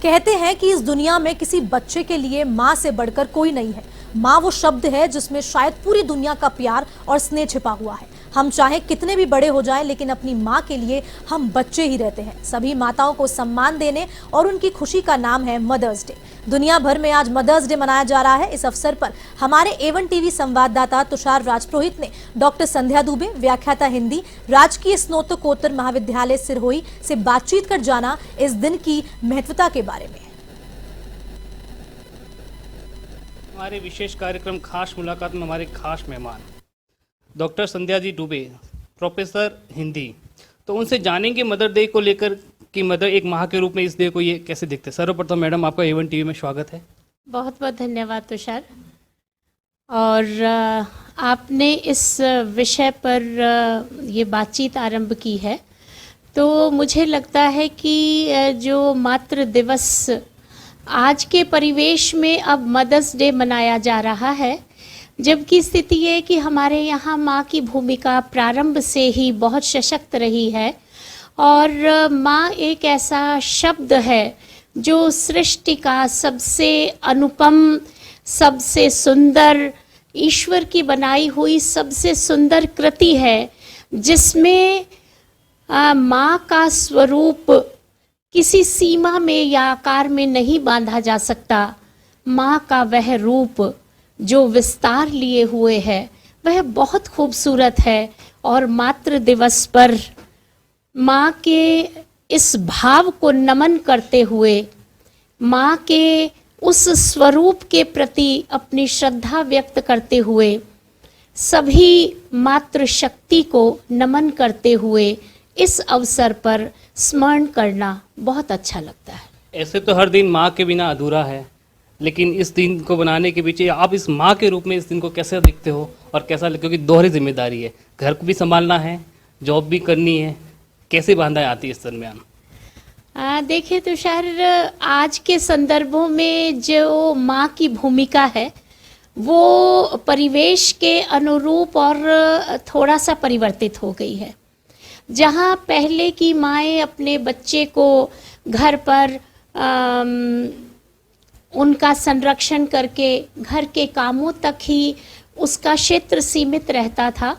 कहते हैं कि इस दुनिया में किसी बच्चे के लिए माँ से बढ़कर कोई नहीं है। माँ वो शब्द है जिसमें शायद पूरी दुनिया का प्यार और स्नेह छिपा हुआ है। हम चाहे कितने भी बड़े हो जाएं, लेकिन अपनी माँ के लिए हम बच्चे ही रहते हैं। सभी माताओं को सम्मान देने और उनकी खुशी का नाम है मदर्स डे। दुनिया भर में आज मदर्स डे मनाया जा रहा है। इस अवसर पर हमारे A1 टीवी संवाददाता तुषार राजपुरोहित ने डॉक्टर संध्या दुबे, व्याख्याता हिंदी, राजकीय स्नातकोत्तर महाविद्यालय सिरहोई से बातचीत कर जाना इस दिन की महत्वता के बारे में। हमारे विशेष कार्यक्रम खास मुलाकात में हमारे खास मेहमान डॉक्टर संध्या जी दुबे, प्रोफेसर हिंदी। तो उनसे जानेंगे मदर डे को लेकर कि मदर एक माँ के रूप में इस डे को ये कैसे देखते हैं। सर्वप्रथम मैडम आपका A1 टीवी में स्वागत है। बहुत बहुत धन्यवाद तुषार। और आपने इस विषय पर ये बातचीत आरंभ की है, तो मुझे लगता है कि जो मातृ दिवस आज के परिवेश में अब मदर्स डे मनाया जा रहा है, जबकि स्थिति ये कि हमारे यहाँ माँ की भूमिका प्रारंभ से ही बहुत सशक्त रही है और माँ एक ऐसा शब्द है जो सृष्टि का सबसे अनुपम, सबसे सुंदर, ईश्वर की बनाई हुई सबसे सुंदर कृति है, जिसमें माँ का स्वरूप किसी सीमा में या आकार में नहीं बांधा जा सकता। माँ का वह रूप जो विस्तार लिए हुए है वह बहुत खूबसूरत है और मातृ दिवस पर माँ के इस भाव को नमन करते हुए, माँ के उस स्वरूप के प्रति अपनी श्रद्धा व्यक्त करते हुए, सभी मातृशक्ति को नमन करते हुए इस अवसर पर स्मरण करना बहुत अच्छा लगता है। ऐसे तो हर दिन माँ के बिना अधूरा है, लेकिन इस दिन को बनाने के पीछे आप इस माँ के रूप में इस दिन को कैसे देखते हो और कैसा, क्योंकि दोहरी जिम्मेदारी है, घर को भी संभालना है, जॉब भी करनी है, कैसे बांधा आती है इस दरमियान? देखिए तुषार, आज के संदर्भों में जो माँ की भूमिका है वो परिवेश के अनुरूप और थोड़ा सा परिवर्तित हो गई है। जहाँ पहले की माएँ अपने बच्चे को घर पर उनका संरक्षण करके घर के कामों तक ही उसका क्षेत्र सीमित रहता था,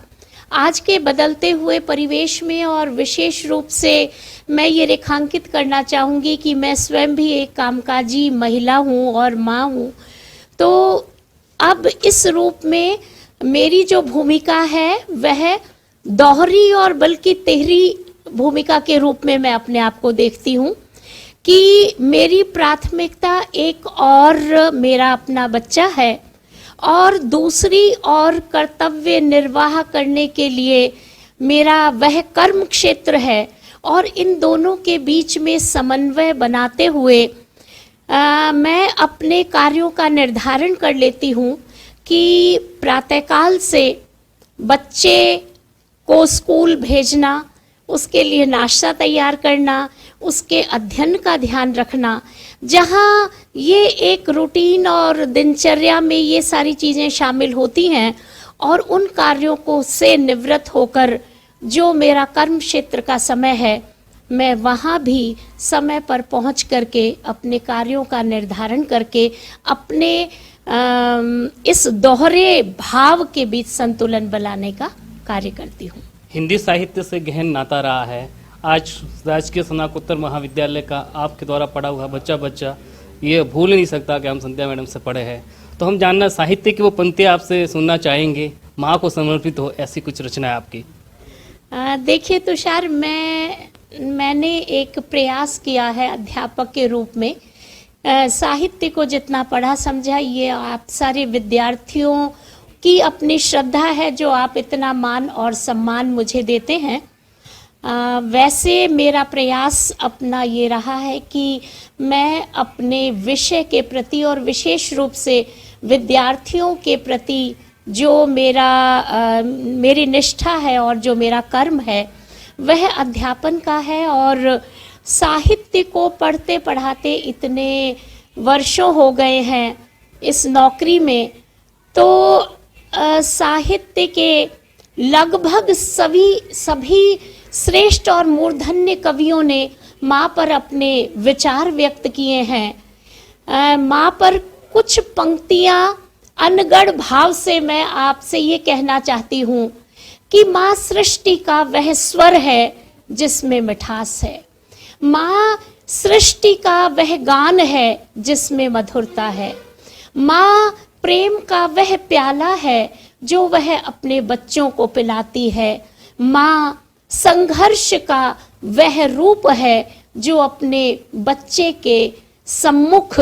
आज के बदलते हुए परिवेश में और विशेष रूप से मैं ये रेखांकित करना चाहूँगी कि मैं स्वयं भी एक कामकाजी महिला हूँ और माँ हूँ, तो अब इस रूप में मेरी जो भूमिका है वह दोहरी और बल्कि तिहरी भूमिका के रूप में मैं अपने आप को देखती हूँ कि मेरी प्राथमिकता एक और मेरा अपना बच्चा है और दूसरी और कर्तव्य निर्वाह करने के लिए मेरा वह कर्म क्षेत्र है, और इन दोनों के बीच में समन्वय बनाते हुए मैं अपने कार्यों का निर्धारण कर लेती हूँ कि प्रातःकाल से बच्चे को स्कूल भेजना, उसके लिए नाश्ता तैयार करना, उसके अध्ययन का ध्यान रखना, जहाँ ये एक रूटीन और दिनचर्या में ये सारी चीज़ें शामिल होती हैं, और उन कार्यों को से निवृत्त होकर जो मेरा कर्म क्षेत्र का समय है, मैं वहाँ भी समय पर पहुँच करके अपने कार्यों का निर्धारण करके अपने इस दोहरे भाव के बीच संतुलन बनाने का कार्य करती हूँ। हिंदी साहित्य से गहन नाता रहा है। आज राजकीय स्नातकोत्तर महाविद्यालय का आपके द्वारा पढ़ा हुआ बच्चा ये भूल नहीं सकता कि हम संध्या मैडम से पढ़े हैं। तो हम जानना साहित्य की वो पंक्तियाँ आपसे सुनना चाहेंगे, माँ को समर्पित हो ऐसी कुछ रचना है आपकी। देखिए तुषार, मैंने एक प्रयास किया है अध्यापक के रूप में, साहित्य को जितना पढ़ा समझा, ये आप सारे विद्यार्थियों की अपनी श्रद्धा है जो आप इतना मान और सम्मान मुझे देते हैं। वैसे मेरा प्रयास अपना ये रहा है कि मैं अपने विषय के प्रति और विशेष रूप से विद्यार्थियों के प्रति जो मेरी निष्ठा है और जो मेरा कर्म है वह अध्यापन का है। और साहित्य को पढ़ते पढ़ाते इतने वर्षों हो गए हैं इस नौकरी में, तो साहित्य के लगभग सभी श्रेष्ठ और मूर्धन्य कवियों ने माँ पर अपने विचार व्यक्त किए हैं। माँ पर कुछ पंक्तियाँ अनगढ़ भाव से मैं आपसे ये कहना चाहती हूँ कि माँ सृष्टि का वह स्वर है जिसमें मिठास है। माँ सृष्टि का वह गान है जिसमें मधुरता है। माँ प्रेम का वह प्याला है जो वह अपने बच्चों को पिलाती है। माँ संघर्ष का वह रूप है जो अपने बच्चे के सम्मुख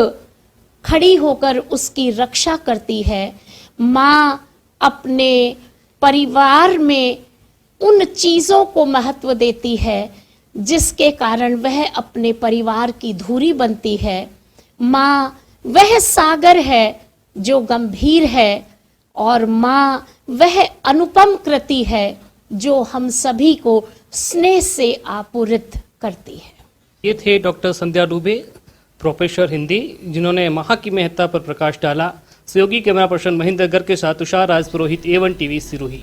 खड़ी होकर उसकी रक्षा करती है। माँ अपने परिवार में उन चीज़ों को महत्व देती है जिसके कारण वह अपने परिवार की धुरी बनती है। माँ वह सागर है जो गंभीर है और माँ वह अनुपम कृति है जो हम सभी को स्नेह से आपूरित करती है। ये थे डॉक्टर संध्या दुबे, प्रोफेसर हिंदी, जिन्होंने माँ की महत्ता पर प्रकाश डाला। सहयोगी कैमरा पर्सन महेंद्र गर्ग के साथ तुषार राज पुरोहित, A1 टीवी, सिरोही।